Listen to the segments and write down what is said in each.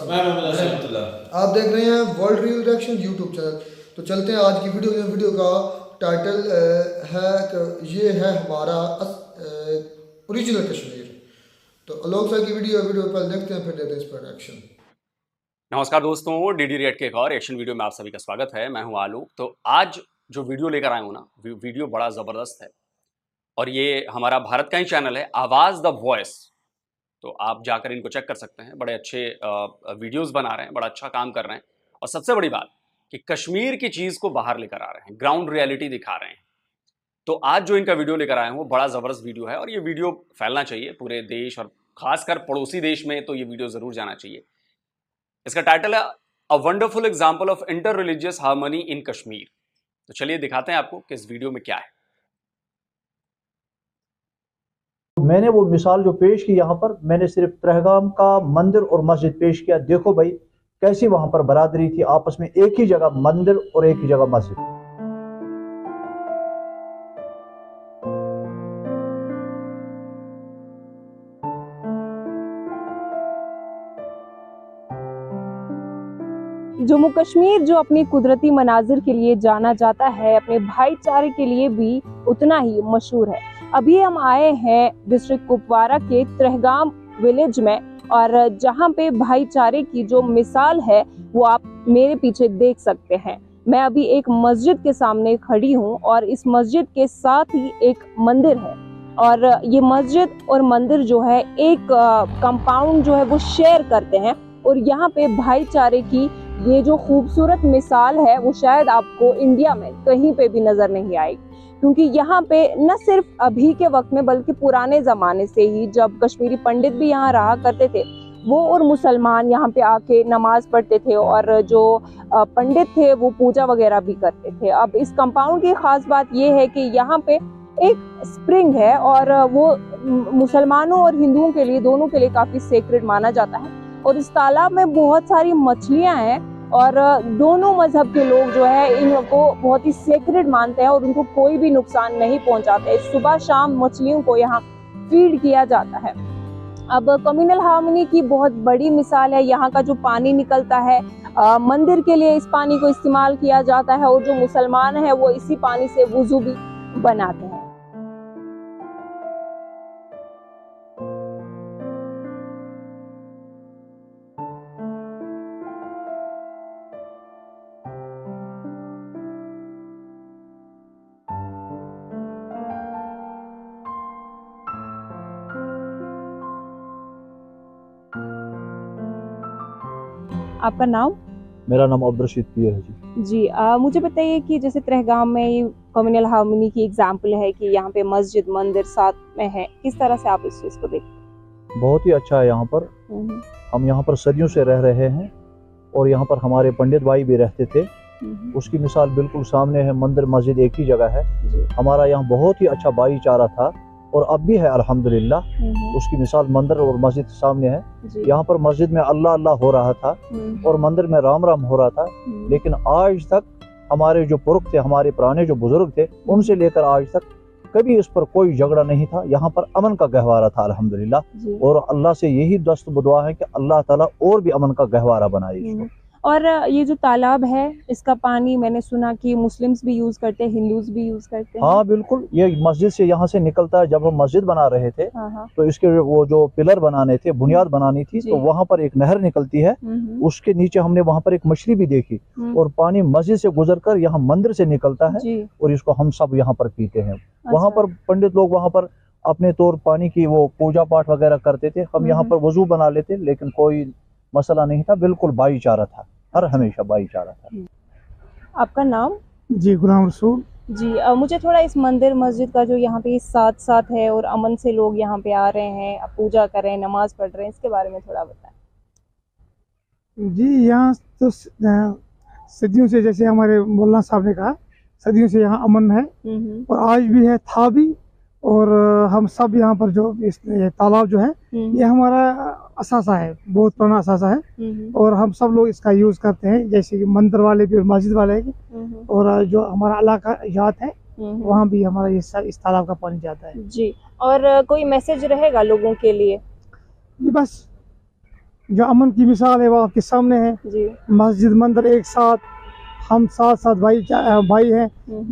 आप देख रहे हैं world real reaction YouTube channel. तो चलते हैं आज की वीडियो का टाइटल है कि ये है हमारा ओरिजिनल कश्मीर। तो आलोक सर की वीडियो पहले देखते हैं, फिर देते हैं इस पर रिएक्शन। नमस्कार दोस्तों, डीडी रिएक्ट के एक और एक्शन वीडियो में आप सभी का स्वागत है। मैं हूं आलोक। तो आज जो वीडियो लेकर आया हूं ना, वीडियो बड़ा ज़बरदस्त है और ये हमारा भारत का ही चैनल है, आवाज़ द वॉइस। तो आप जाकर इनको चेक कर सकते हैं। बड़े अच्छे वीडियोस बना रहे हैं, बड़ा अच्छा काम कर रहे हैं और सबसे बड़ी बात कि कश्मीर की चीज़ को बाहर लेकर आ रहे हैं, ग्राउंड रियलिटी दिखा रहे हैं। तो आज जो इनका वीडियो लेकर आए हैं वो बड़ा ज़बरदस्त वीडियो है और ये वीडियो फैलना चाहिए पूरे देश और खासकर पड़ोसी देश में, तो ये वीडियो ज़रूर जाना चाहिए। इसका टाइटल है a wonderful example of inter religious harmony in Kashmir. तो चलिए दिखाते हैं आपको कि इस वीडियो में क्या है। मैंने वो मिसाल जो पेश की यहाँ पर, मैंने सिर्फ त्रहगाम का मंदिर और मस्जिद पेश किया। देखो भाई कैसी वहां पर बरादरी थी, आपस में एक ही जगह मंदिर और एक ही जगह मस्जिद। जम्मू कश्मीर जो अपनी कुदरती मनाजिर के लिए जाना जाता है, अपने भाईचारे के लिए भी उतना ही मशहूर है। अभी हम आए हैं डिस्ट्रिक्ट कुपवारा के त्रहगाम विलेज में और जहां पे भाईचारे की जो मिसाल है वो आप मेरे पीछे देख सकते हैं। मैं अभी एक मस्जिद के सामने खड़ी हूं और इस मस्जिद के साथ ही एक मंदिर है और ये मस्जिद और मंदिर जो है एक कंपाउंड जो है वो शेयर करते हैं और यहाँ पे भाईचारे की ये जो खूबसूरत मिसाल है वो शायद आपको इंडिया में कहीं पे भी नजर नहीं आएगी, क्योंकि यहाँ पे न सिर्फ अभी के वक्त में बल्कि पुराने जमाने से ही जब कश्मीरी पंडित भी यहाँ रहा करते थे, वो और मुसलमान यहाँ पे आके नमाज पढ़ते थे और जो पंडित थे वो पूजा वगैरह भी करते थे। अब इस कंपाउंड की खास बात ये है कि यहाँ पे एक स्प्रिंग है और वो मुसलमानों और हिंदुओं के लिए, दोनों के लिए काफी सेक्रेड माना जाता है और इस तालाब में बहुत सारी मछलियां हैं और दोनों मजहब के लोग जो है इनको बहुत ही सेक्रेड मानते हैं और उनको कोई भी नुकसान नहीं पहुंचाते। सुबह शाम मछलियों को यहाँ फीड किया जाता है। अब कम्युनल हार्मनी की बहुत बड़ी मिसाल है। यहाँ का जो पानी निकलता है मंदिर के लिए, इस पानी को इस्तेमाल किया जाता है और जो मुसलमान है वो इसी पानी से वुजू भी बनाते हैं। आपका नाम? मेरा नाम अब्दुल रशीद पीर है जी। जी मुझे बताइए कि जैसे त्रहगाम में ये कम्युनल हार्मनी की एग्जाम्पल है कि यहाँ पे मस्जिद मंदिर साथ में है, किस तरह से आप इस चीज को देखते हैं? बहुत ही अच्छा है यहाँ पर। हम यहाँ पर सदियों से रह रहे हैं और यहाँ पर हमारे पंडित भाई भी रहते थे। उसकी मिसाल बिल्कुल सामने है, मंदिर मस्जिद एक ही जगह है। हमारा यहाँ बहुत ही अच्छा भाईचारा था और अब भी है अल्हम्दुलिल्लाह। उसकी मिसाल मंदिर और मस्जिद सामने है। यहाँ पर मस्जिद में अल्लाह अल्लाह हो रहा था और मंदिर में राम राम हो रहा था, लेकिन आज तक हमारे जो पुरख थे, हमारे पुराने जो बुजुर्ग थे, उनसे लेकर आज तक कभी इस पर कोई झगड़ा नहीं था। यहाँ पर अमन का गहवारा था अल्हम्दुलिल्लाह और अल्लाह से यही दस्त दुआ है कि अल्लाह ताला और भी अमन का गहवारा बनाए इसको। और ये जो तालाब है इसका पानी मैंने सुना कि मुस्लिम्स भी यूज करते हैं, हिंदूज भी यूज करते हैं। हाँ बिल्कुल, ये मस्जिद से यहाँ से निकलता है। जब हम मस्जिद बना रहे थे तो इसके वो जो पिलर बनाने थे, बुनियाद बनानी थी, तो वहाँ पर एक नहर निकलती है, उसके नीचे हमने वहाँ पर एक मछली भी देखी और पानी मस्जिद से गुजरकर यहाँ मंदिर से निकलता है और इसको हम सब यहाँ पर पीते हैं। वहाँ पर पंडित लोग वहाँ पर अपने तौर पानी की वो पूजा पाठ वगैरह करते थे, हम यहाँ पर वजू बना लेते, लेकिन कोई मसला नहीं था, बिल्कुल भाईचारा था, हर हमेशा भाईचारा था। आपका नाम? जी गुलाम रसूल जी। मुझे थोड़ा इस मंदिर मस्जिद का जो यहाँ पे साथ साथ है और अमन से लोग यहाँ पे आ रहे हैं, पूजा कर रहे हैं, नमाज पढ़ रहे हैं, इसके बारे में थोड़ा बताएं। जी यहाँ तो सदियों से, जैसे हमारे मौलाना साहब ने कहा, सदियों से यहाँ अमन है और आज भी है, था भी। और हम सब यहाँ पर जो इस तालाब जो है ये हमारा असासा है, बहुत पुराना असासा है और हम सब लोग इसका यूज करते हैं, जैसे कि मंदिर वाले भी और मस्जिद वाले भी। और जो हमारा अल्लाह का याद है वहाँ भी हमारा इस तालाब का पानी जाता है। जी। और कोई मैसेज रहेगा लोगों के लिए? जी बस जो अमन की मिसाल है वो आपके सामने है। जी। मस्जिद मंदिर एक साथ, हम साथ साथ भाई हैं।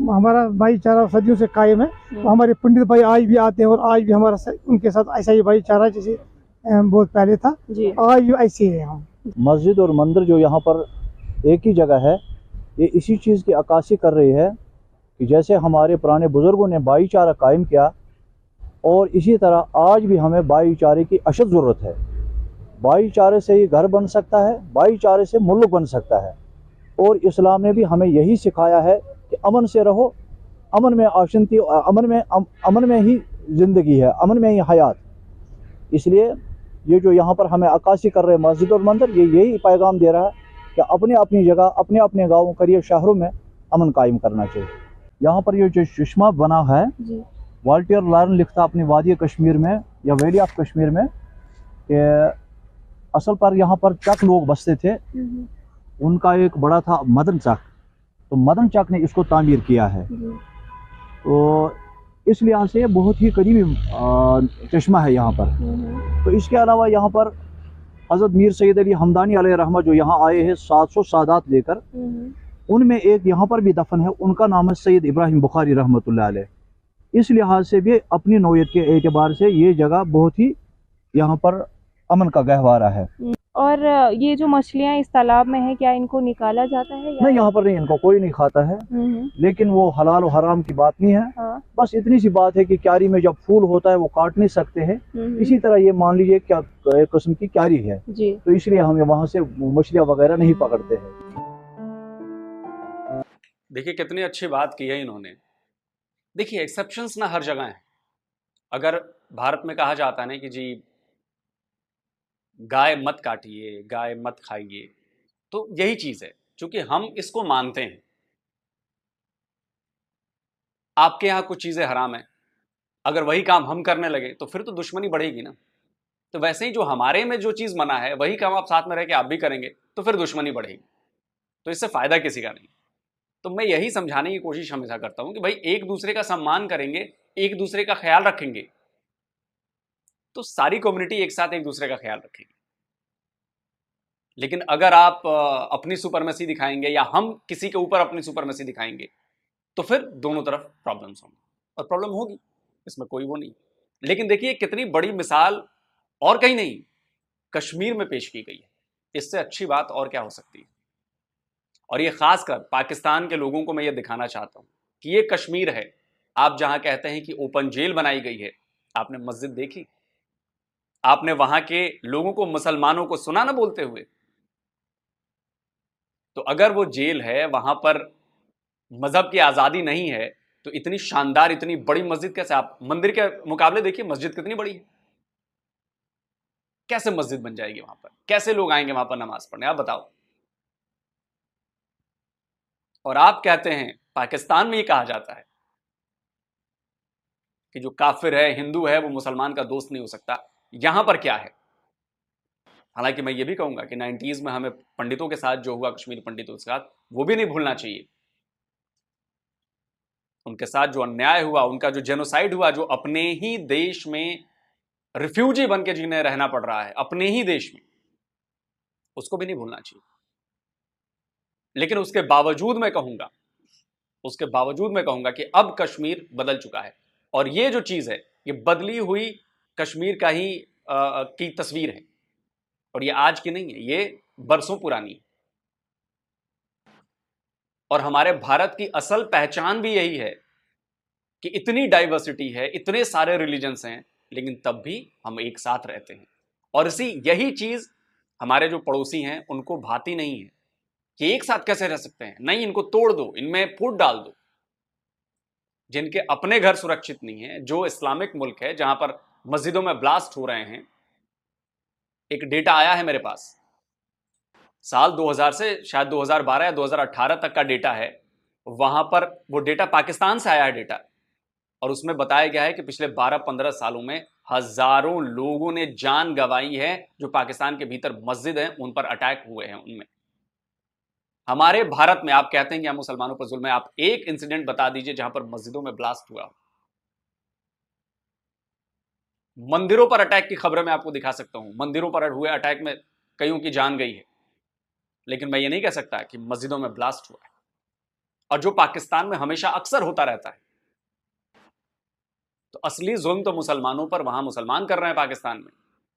हमारा भाईचारा सदियों से कायम है। तो हमारे पंडित भाई आज भी आते हैं और आज भी हमारा उनके साथ ऐसा ही भाईचारा जैसे बहुत पहले था जी। आज भी ऐसे ही है हम। मस्जिद और मंदिर जो यहाँ पर एक ही जगह है, ये इसी चीज़ की अक्कासी कर रही है कि जैसे हमारे पुराने बुज़ुर्गों ने भाईचारा कायम किया, और इसी तरह आज भी हमें भाईचारे की अशद ज़रूरत है। भाईचारे से ही घर बन सकता है, भाईचारे से मुल्क बन सकता है। और इस्लाम ने भी हमें यही सिखाया है कि अमन से रहो, अमन में आशंती, अमन में ही ज़िंदगी है, अमन में ही हयात। इसलिए ये जो यहाँ पर हमें अक्कासी कर रहे हैं मस्जिद और मंदिर, ये यही पैगाम दे रहा है कि अपने अपनी जगह, अपने अपने गाँवों, करिए शहरों में अमन कायम करना चाहिए। यहाँ पर ये जो चश्मा बना है, वाल्टियर लारन लिखता अपनी वादी कश्मीर में या वैली ऑफ कश्मीर में कि असल पर यहाँ पर चक लोग बसते थे, उनका एक बड़ा था मदन चक, तो मदन चक ने इसको तामीर किया है। तो इस लिहाज से बहुत ही करीबी चश्मा है यहाँ पर। तो इसके अलावा यहाँ पर हज़रत मीर सैयद अली हमदानी अलैहि रहमत जो यहाँ आए हैं 700 सादात लेकर, उनमें एक यहाँ पर भी दफन है, उनका नाम है सैयद इब्राहिम बुखारी रहमतुल्लाह अलैह। इस लिहाज से भी अपनी नौयत के एतबार से ये जगह बहुत ही यहाँ पर अमन का गहवारा है। और ये जो मछलियाँ इस तालाब में है, क्या इनको निकाला जाता है या नहीं, यहाँ पर नहीं, इनको कोई नहीं खाता है। लेकिन वो हलाल और हराम की बात नहीं है। हाँ। बस इतनी सी बात है कि क्यारी में जब फूल होता है वो काट नहीं सकते हैं। इसी तरह ये मान लीजिए क्या एक किस्म की क्यारी है जी। तो इसलिए हम वहाँ से मछलियाँ वगैरह नहीं पकड़ते हैं। देखिए कितनी अच्छी बात की है इन्होंने। देखिए एक्सेप्शंस ना हर जगह हैं। अगर भारत में कहा जाता है ना कि जी गाय मत काटिए, गाय मत खाइए, तो यही चीज है, क्योंकि हम इसको मानते हैं। आपके यहां कुछ चीजें हराम है, अगर वही काम हम करने लगे तो फिर तो दुश्मनी बढ़ेगी ना। तो वैसे ही जो हमारे में जो चीज मना है वही काम आप साथ में रह के आप भी करेंगे तो फिर दुश्मनी बढ़ेगी। तो इससे फायदा किसी का नहीं। तो मैं यही समझाने की कोशिश हमेशा करता हूं कि भाई एक दूसरे का सम्मान करेंगे, एक दूसरे का ख्याल रखेंगे, तो सारी कम्युनिटी एक साथ एक दूसरे का ख्याल रखेगी। लेकिन अगर आप अपनी सुपरमेसी दिखाएंगे या हम किसी के ऊपर अपनी सुपरमेसी दिखाएंगे तो फिर दोनों तरफ प्रॉब्लम्स होंगी, और प्रॉब्लम होगी, इसमें कोई वो नहीं। लेकिन देखिए कितनी बड़ी मिसाल और कहीं नहीं, कश्मीर में पेश की गई है। इससे अच्छी बात और क्या हो सकती है। और ये खासकर पाकिस्तान के लोगों को मैं ये दिखाना चाहता हूं कि ये कश्मीर है। आप जहां कहते हैं कि ओपन जेल बनाई गई है, आपने मस्जिद देखी? आपने वहां के लोगों को, मुसलमानों को सुना ना बोलते हुए? तो अगर वो जेल है, वहां पर मजहब की आजादी नहीं है, तो इतनी शानदार, इतनी बड़ी मस्जिद कैसे? आप मंदिर के मुकाबले देखिए मस्जिद कितनी बड़ी है। कैसे मस्जिद बन जाएगी वहां पर? कैसे लोग आएंगे वहां पर नमाज पढ़ने? आप बताओ। और आप कहते हैं, पाकिस्तान में ये कहा जाता है कि जो काफिर है, हिंदू है, वो मुसलमान का दोस्त नहीं हो सकता। यहां पर क्या है? हालांकि मैं ये भी कहूंगा कि 90s में हमें पंडितों के साथ जो हुआ, कश्मीरी पंडितों के साथ, वो भी नहीं भूलना चाहिए। उनके साथ जो अन्याय हुआ, उनका जो जेनोसाइड हुआ, जो अपने ही देश में रिफ्यूजी बन के जीने रहना पड़ रहा है, अपने ही देश में, उसको भी नहीं भूलना चाहिए। लेकिन उसके बावजूद मैं कहूंगा कि अब कश्मीर बदल चुका है। और ये जो चीज है, ये बदली हुई कश्मीर का ही की तस्वीर है। और ये आज की नहीं है, ये बरसों पुरानी है। और हमारे भारत की असल पहचान भी यही है कि इतनी डाइवर्सिटी है, इतने सारे रिलीजन्स हैं, लेकिन तब भी हम एक साथ रहते हैं। और यही चीज हमारे जो पड़ोसी हैं उनको भाती नहीं है कि एक साथ कैसे रह सकते हैं। नहीं, इनको तोड़ दो, इनमें फूट डाल दो। जिनके अपने घर सुरक्षित नहीं है, जो इस्लामिक मुल्क है जहां पर मस्जिदों में ब्लास्ट हो रहे हैं। एक डेटा आया है मेरे पास, साल 2000 से शायद 2012 या 2018 तक का डेटा है। वहां पर वो डेटा पाकिस्तान से आया है डेटा, और उसमें बताया गया है कि पिछले 12-15 सालों में हजारों लोगों ने जान गंवाई है। जो पाकिस्तान के भीतर मस्जिद हैं उन पर अटैक हुए हैं। उनमें हमारे भारत में आप कहते हैं कि हम मुसलमानों पर जुल्म है, आप एक इंसिडेंट बता दीजिए जहां पर मस्जिदों में ब्लास्ट हुआ। मंदिरों पर अटैक की खबरें मैं आपको दिखा सकता हूं। मंदिरों पर हुए अटैक में कईयों की जान गई है, लेकिन मैं ये नहीं कह सकता कि मस्जिदों में ब्लास्ट हुआ है, और जो पाकिस्तान में हमेशा अक्सर होता रहता है। तो असली जुल्म तो मुसलमानों पर वहां मुसलमान कर रहे हैं पाकिस्तान में।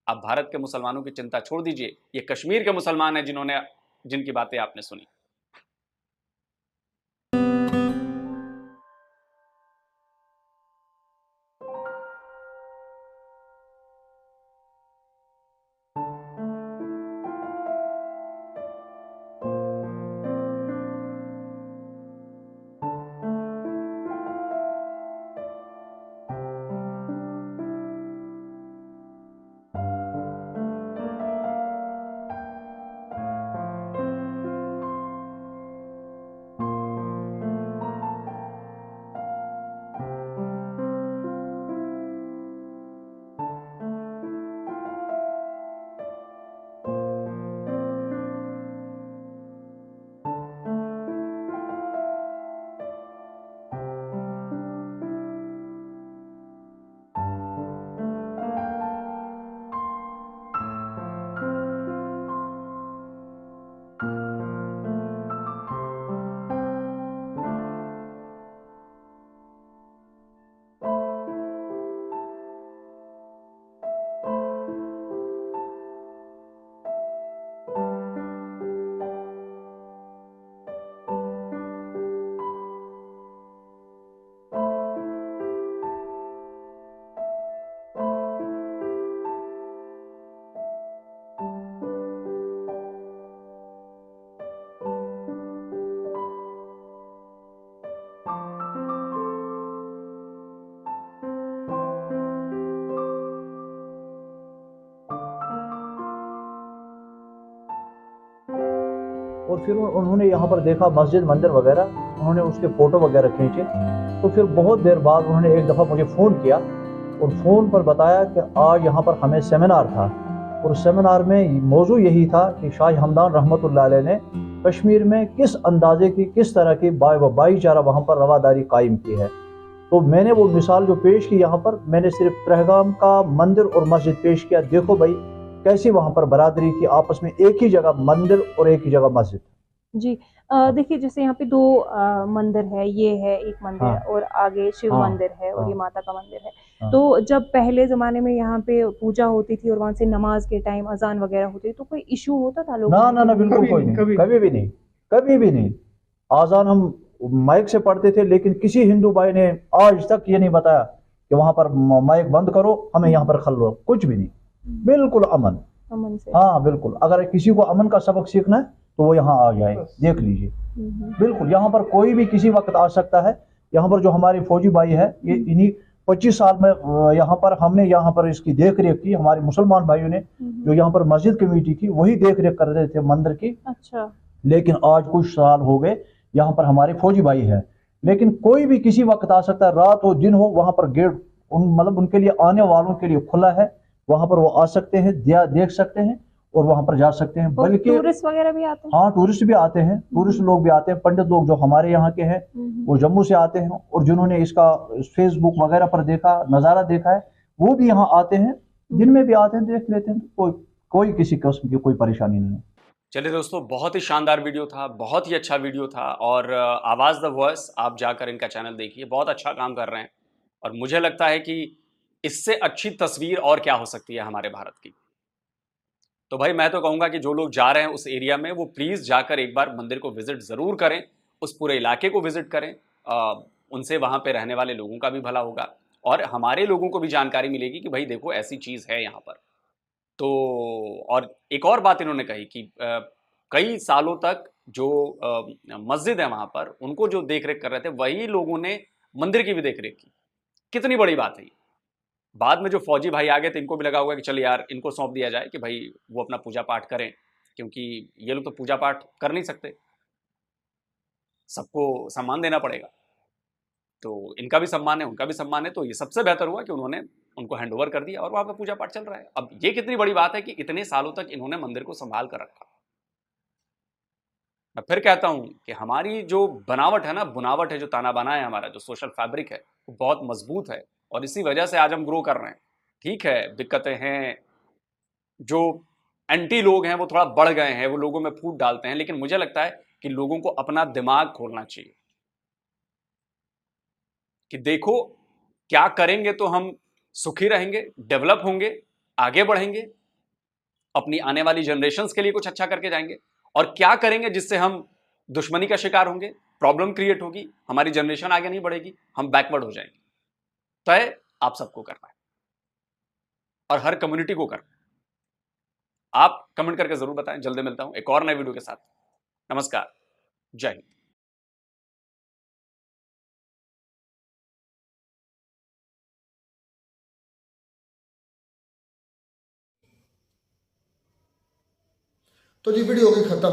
आप भारत के मुसलमानों की चिंता छोड़ दीजिए, ये कश्मीर के मुसलमान हैं जिनकी बातें आपने सुनी। और फिर उन्होंने यहाँ पर देखा मस्जिद मंदिर वगैरह, उन्होंने उसके फ़ोटो वगैरह खींचे। तो फिर बहुत देर बाद उन्होंने एक दफ़ा मुझे फ़ोन किया और फ़ोन पर बताया कि आज यहाँ पर हमें सेमिनार था, और सेमिनार में मौजू यही था कि शाह हमदान रहमतुल्लाह अलैह ने कश्मीर में किस अंदाजे की, किस तरह की भाईचारा वहाँ पर रवादारी कायम की है। तो मैंने वो मिसाल जो पेश की यहाँ पर, मैंने सिर्फ त्रेहगाम का मंदिर और मस्जिद पेश किया। देखो भाई कैसी वहाँ पर बरादरी थी, आपस में एक ही जगह मंदिर और एक ही जगह मस्जिद। जी। देखिए जैसे यहाँ पे दो मंदिर है, ये है एक मंदिर हाँ। और आगे शिव हाँ। मंदिर है और ये हाँ। माता का मंदिर है। हाँ। तो जब पहले जमाने में यहाँ पे पूजा होती थी और वहां से नमाज के टाइम अजान वगैरह होती थी, तो कोई इशू होता था लोगों ना में? ना ना, बिल्कुल कोई नहीं, कभी भी नहीं, कभी भी नहीं। आजान हम माइक से पढ़ते थे, लेकिन किसी हिंदू भाई ने आज तक ये नहीं बताया कि वहां पर माइक बंद करो, हमें यहाँ पर खल्लो, कुछ भी नहीं, बिल्कुल अमन से। हाँ बिल्कुल। अगर किसी को अमन का सबक सीखना है तो वो यहाँ आ जाए, देख लीजिए। बिल्कुल यहाँ पर कोई भी किसी वक्त आ सकता है। यहाँ पर जो हमारे फौजी भाई है, ये इन्हीं 25 साल में यहाँ पर हमने यहाँ पर इसकी देख रेख की, हमारे मुसलमान भाइयों ने जो यहाँ पर मस्जिद कमेटी की वही देख रेख कर रहे थे मंदिर की। अच्छा। लेकिन आज कुछ साल हो गए यहाँ पर हमारे फौजी भाई है, लेकिन कोई भी किसी वक्त आ सकता है, रात हो दिन हो, वहाँ पर गेट मतलब उनके लिए, आने वालों के लिए खुला है। वहाँ पर वो आ सकते हैं, देख सकते हैं और वहाँ पर जा सकते हैं। बल्कि टूरिस्ट वगैरह भी आते हैं। हाँ, टूरिस्ट भी आते हैं, टूरिस्ट लोग भी आते हैं। पंडित लोग जो हमारे यहाँ के हैं वो जम्मू से आते हैं, और जिन्होंने इसका फेसबुक वगैरह पर देखा, नज़ारा देखा है, वो भी यहाँ आते हैं, दिन में भी आते हैं, देख लेते हैं। कोई किसी किस्म की कोई परेशानी नहीं है। चलिए दोस्तों, बहुत ही शानदार वीडियो था, बहुत ही अच्छा वीडियो था। और आवाज़ द वॉइस, आप जाकर इनका चैनल देखिए, बहुत अच्छा काम कर रहे हैं। और मुझे लगता है कि इससे अच्छी तस्वीर और क्या हो सकती है हमारे भारत की। तो भाई मैं तो कहूँगा कि जो लोग जा रहे हैं उस एरिया में, वो प्लीज़ जाकर एक बार मंदिर को विजिट ज़रूर करें, उस पूरे इलाके को विजिट करें। उनसे वहाँ पे रहने वाले लोगों का भी भला होगा और हमारे लोगों को भी जानकारी मिलेगी कि भाई देखो ऐसी चीज़ है यहाँ पर। तो और एक और बात इन्होंने कही कि कई सालों तक जो मस्जिद है वहाँ पर, उनको जो देख रेख कर रहे थे वही लोगों ने मंदिर की भी देख रेख की। कितनी बड़ी बात है। बाद में जो फौजी भाई आ गए थे, इनको भी लगा होगा कि चल यार इनको सौंप दिया जाए कि भाई वो अपना पूजा पाठ करें, क्योंकि ये लोग तो पूजा पाठ कर नहीं सकते, सबको सम्मान देना पड़ेगा। तो इनका भी सम्मान है, उनका भी सम्मान है। तो ये सबसे बेहतर हुआ कि उन्होंने उनको हैंड ओवर कर दिया और वहाँ पर पूजा पाठ चल रहा है। अब ये कितनी बड़ी बात है कि इतने सालों तक इन्होंने मंदिर को संभाल कर रखा। मैं फिर कहता हूँ कि हमारी जो बनावट है ना, बुनावट है, जो ताना बाना है, हमारा जो सोशल फैब्रिक है, वो बहुत मजबूत है और इसी वजह से आज हम ग्रो कर रहे हैं। ठीक है, दिक्कतें हैं, जो एंटी लोग हैं वो थोड़ा बढ़ गए हैं, वो लोगों में फूट डालते हैं, लेकिन मुझे लगता है कि लोगों को अपना दिमाग खोलना चाहिए कि देखो क्या करेंगे तो हम सुखी रहेंगे, डेवलप होंगे, आगे बढ़ेंगे, अपनी आने वाली जनरेशंस के लिए कुछ अच्छा करके जाएंगे, और क्या करेंगे जिससे हम दुश्मनी का शिकार होंगे, प्रॉब्लम क्रिएट होगी, हमारी जनरेशन आगे नहीं बढ़ेगी, हम बैकवर्ड हो जाएंगे। तय आप सबको करना है और हर कम्युनिटी को करना है। आप कमेंट करके जरूर बताएं। जल्दी मिलता हूं एक और नए वीडियो के साथ। नमस्कार, जय हिंद। तो जी वीडियो हो गई ख़त्म।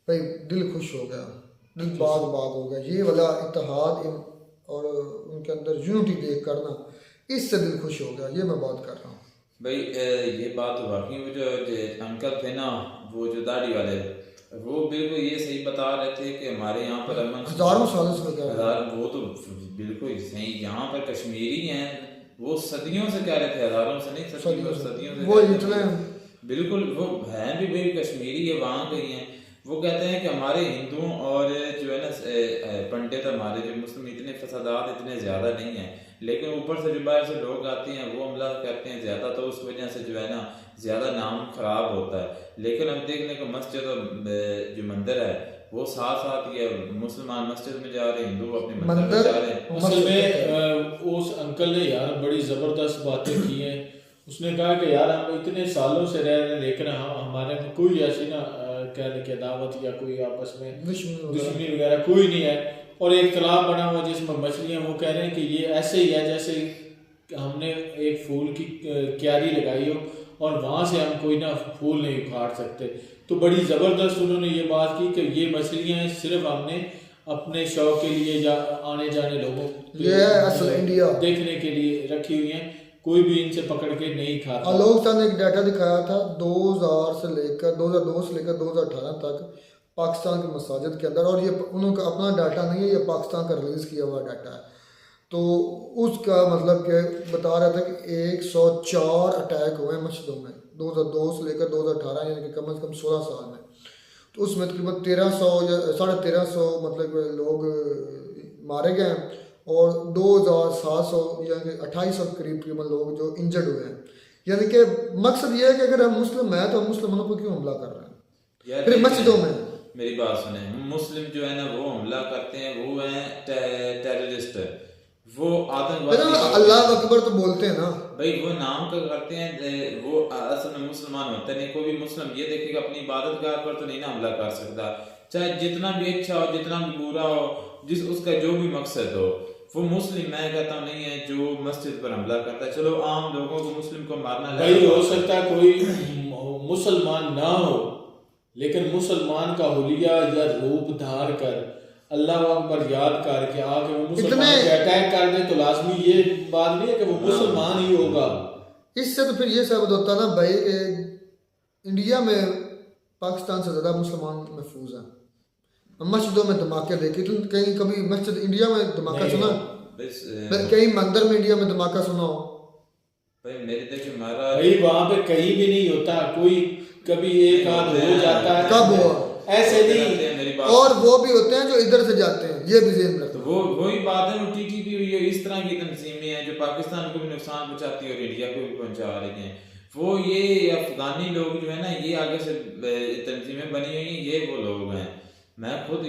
भाई दिल खुश हो गया, दिल बाग बाग हो गया। ये वाला इत्तेहाद और उनके अंदर यूनिटी देख कर ना, इससे दिल खुश हो गया। ये मैं बात कर रहा हूँ भाई। ये बात तो वाकई में जो अंकल थे ना, वो जो दाढ़ी वाले, वो बिल्कुल ये सही बता रहे थे कि हमारे यहाँ पर अमन हजारों सालों से लगा है। वो तो बिल्कुल सही। यहाँ पर कश्मीरी हैं, वो सदियों से कह रहे थे, हजारों से नहीं, सदियों से वो इतने बिल्कुल वो हैं भी भाई कश्मीरी है, वहाँ गई हैं। वो कहते हैं कि हमारे हिंदुओं और जो है ना पंडित हमारे जो मुस्लिम इतने फसादात इतने ज़्यादा नहीं हैं, लेकिन ऊपर से जो बाहर से लोग आते हैं वो हमला करते हैं ज़्यादा, तो उस वजह से जो है ना ज़्यादा नाम खराब होता है। लेकिन हम देख लें कि मस्जिद और जो मंदिर है वो साथ साथ ही है। मुसलमान मस्जिद में जा रहे हैं, हिंदू अपने मंदिर में जा रहे हैं। असल में उस अंकल ने यार बड़ी ज़बरदस्त बातें की हैं। उसने कहा कि यार हम इतने सालों से रह रहे हैं, लेकिन हमारे में कोई ऐसी ना कहने की अदावत या कोई आपस में दुश्मनी वगैरह कोई नहीं है। और एक तालाब बना हुआ जिसमें मछलियाँ, वो कह रहे हैं कि ये ऐसे ही है जैसे हमने एक फूल की क्यारी लगाई हो और वहाँ से हम कोई ना फूल नहीं उखाड़ सकते। तो बड़ी ज़बरदस्त उन्होंने ये बात की कि ये मछलियाँ सिर्फ हमने अपने शौक के लिए या आने जाने लोगों ये असल इंडिया देखने के लिए रखी हुई हैं, कोई भी इनसे पकड़ के नहीं खाता। आलोक सर ने एक डाटा दिखाया था 2002 से लेकर 2018 तक पाकिस्तान के मसाजिद के अंदर, और ये उनका अपना डाटा नहीं है, ये पाकिस्तान का रिलीज़ किया हुआ डाटा है। तो उसका मतलब कि बता रहा था कि 104 अटैक हुए मस्जिदों में 2002 से लेकर 2018, यानी कि कम से कम 16 साल में। तो उसमें तकरीबन 1300 या 1350 मतलब लोग मारे गए हैं और 2700 यानी 2800 के करीब लोग जो इंजर्ड हुए हैं। यानी कि मकसद ये है कि अगर हम मुस्लिम हैं तो हम मुसलमानों को क्यों हमला कर रहे हैं फिर मस्जिदों में। मेरी बात सुने, मुस्लिम जो है ना वो हमला करते हैं, वो हैं टेररिस्ट, वो आतंकवादी। अल्लाह अकबर तो बोलते हैं ना भाई, वो नाम का करते हैं, वो असल में मुसलमान होते नहीं। कोई भी मुस्लिम ये देखेगा अपनी इबादत गाह पर तो नहीं ना हमला कर सकता, चाहे जितना भी अच्छा हो जितना भी बुरा हो, जिस उसका जो भी मकसद हो। वो मुस्लिम मैं कहता हूँ नहीं है जो मस्जिद पर हमला करता है। चलो आम लोगों को मुस्लिम को मारना भाई हो सकता है कोई मुसलमान ना हो, लेकिन मुसलमान का हुलिया या रूप धार कर अल्लाह अकबर याद करके आके वो मुसलमान पे अटैक कर दे तो लाजमी ये बात नहीं है कि वो मुसलमान ही होगा। इससे तो फिर ये साबित होता ना भाई कि इंडिया में पाकिस्तान से ज़्यादा मुसलमान महफूज हैं। मस्जिदों में धमाके देखे तो कहीं कभी मस्जिद इंडिया में धमाका सुना? कहीं मंदिर में इंडिया में धमाका सुना हो? भाई मेरे देखिए महाराज, भाई वहाँ पे कहीं भी नहीं होता, कोई कभी एक आध हो जाता है। कब हुआ? ऐसे नहीं। और वो भी होते हैं जो इधर से जाते हैं, ये भी ज़हन रखो। वो वही बात है, वो टीटीपी हुई है, इस तरह की तंजीमें हैं जो पाकिस्तान को भी नुकसान पहुंचाती है और इंडिया को भी पहुंचा रही हैं। वो ये अफगानी लोग जो है ना, ये आगे से तंजीमें बनी हुई हैं, ये वो लोग हैं। मैं खुद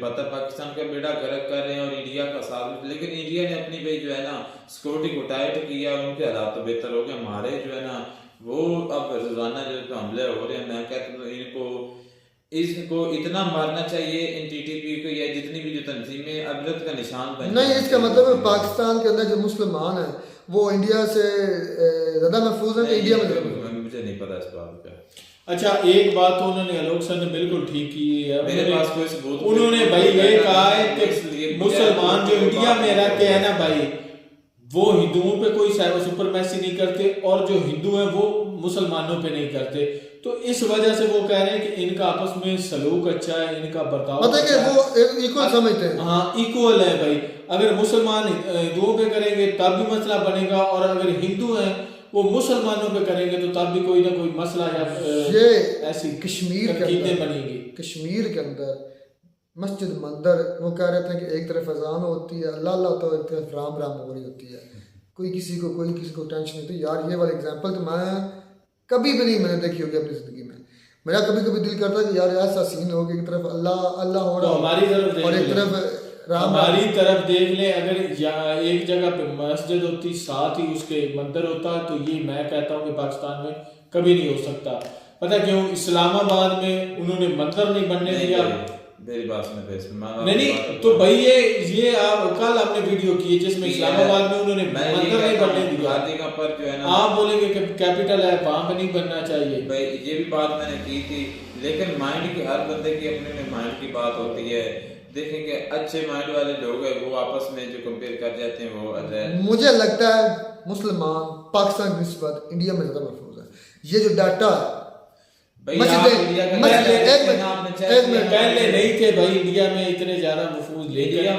पता पाकिस्तान का बेड़ा गर्क कर रहे हैं और इंडिया का साथ, लेकिन इंडिया ने अपनी भाई जो है ना सिक्योरिटी को टाइट किया, उनके हालात तो बेहतर हो गए। हमारे जो है ना वो अब रोजाना जो हमले हो रहे हैं, मैं कहता हूँ इसको इतना मारना चाहिए इन टीटीपी को या जितनी भी जो तंजीमें अबरत का निशान बन नहीं। इसका मतलब है पाकिस्तान के अंदर जो मुसलमान हैं वो इंडिया से ज़्यादा महफूज हैं कि इंडिया में? मुझे नहीं पता इस बात का। अच्छा, एक बात तो उन्होंने आलोक सर ने बिल्कुल ठीक की है। मेरे पास कोई सबूत, उन्होंने भाई ये कहा है कि मुसलमान जो इंडिया में रहते हैं ना भाई, वो हिंदुओं पे कोई सुपरमैसी नहीं करते और जो हिंदू हैं वो मुसलमानों पे नहीं करते। तो इस वजह से वो कह रहे हैं कि इनका आपस में सलूक अच्छा है, इनका बर्ताव मतलब कि वो इक्वल समझते हैं। हाँ, इक्वल है भाई। अगर मुसलमान हिंदुओं पे करेंगे तब भी मसला बनेगा, और अगर हिंदू हैं वो मुसलमानों पे करेंगे तो तब भी कोई ना कोई मसला या ये ऐसी कश्मीर के तरकीबें अंदर बनेंगी। कश्मीर के अंदर मस्जिद मंदिर वो कह रहे थे कि एक तरफ अजान होती है अल्लाह अल्लाह तो एक तरफ राम राम हो रही होती है, कोई किसी को टेंशन नहीं। तो यार ये वाला एग्जांपल तो मैं कभी भी नहीं मैंने देखी होगी अपनी ज़िंदगी में। मेरा कभी कभी दिल करता है कि यार ऐसा सीन हो कि एक तरफ अल्लाह अल्लाह हो तो रहा हमारी तरफ देख और एक लें। तरफ राम हमारी तरफ देख ले, अगर एक जगह पे मस्जिद होती साथ ही उसके मंदिर होता तो ये मैं कहता हूँ कि पाकिस्तान में कभी नहीं हो सकता। पता क्यों? इस्लामाबाद में उन्होंने मंदिर नहीं बनने दिया। मेरी बात सुनो, नहीं तो भाई ये आप कल आपने वीडियो की है जिसमें इस्लामाबाद में उन्होंने मंदिर नहीं बनने दिया। पर जो है ना आप बोलेंगे कि कैपिटल है वहां पे नहीं बनना चाहिए। भाई ये भी बात मैंने की थी, लेकिन माइंड की हर बंदे की अपने माइंड की बात होती है। देखेंगे अच्छे माइंड वाले लोग हैं वो आपस में जो कंपेयर कर जाते हैं वो मुझे लगता है मुसलमान पाकिस्तान की निस्बत इंडिया में ज़्यादा महफूज है। ये जो डाटा पहले नहीं थे भाई इंडिया में इतने ज्यादा महफूज, लेकिन अब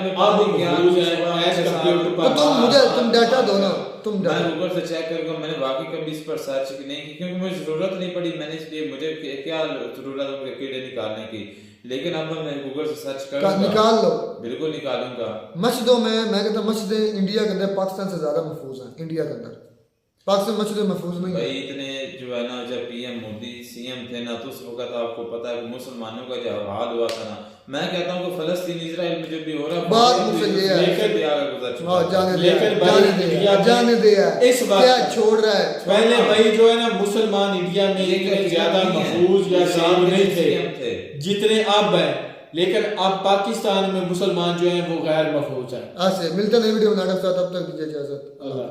महफूज है। तुम डाटा दो ना, तुम मैं गूगल से चेक करूंगा। मैंने वाकई कभी इस पर सर्च नहीं की क्योंकि मुझे जरूरत नहीं पड़ी। मैंने इसलिए मुझे क्या जरूरत है कीड़े निकालने की, लेकिन अब मैं गूगल से सर्च करूंगा, निकाल लो, बिल्कुल निकालूंगा। मस्जिदों में मैं कहता हूँ मस्जिदें इंडिया के अंदर पाकिस्तान से ज्यादा महफूज हैं। इंडिया के अंदर पाकिस्तान मस्जिदें महफूज नहीं भाई इतने जो है ना, जब पीएम मोदी सीएम थे ना तो उस वक्त आपको पता है कि मुसलमानों का जो हाल हुआ था ना, मैं कहता हूँ कि फलस्तीन इजराइल में जो भी हो रहा है बात मुझसे ये है, जाने दे इस बात क्या छोड़ रहा है। पहले भाई जो है ना मुसलमान इंडिया में इतने ज्यादा महफूज या साफ नहीं थे जितने अब है, लेकिन अब पाकिस्तान में मुसलमान जो है वो गैर महफूज है। ऐसे मिलते नई वीडियो बनाने के साथ, तब तक दीजिए इजाजत। अल्लाह।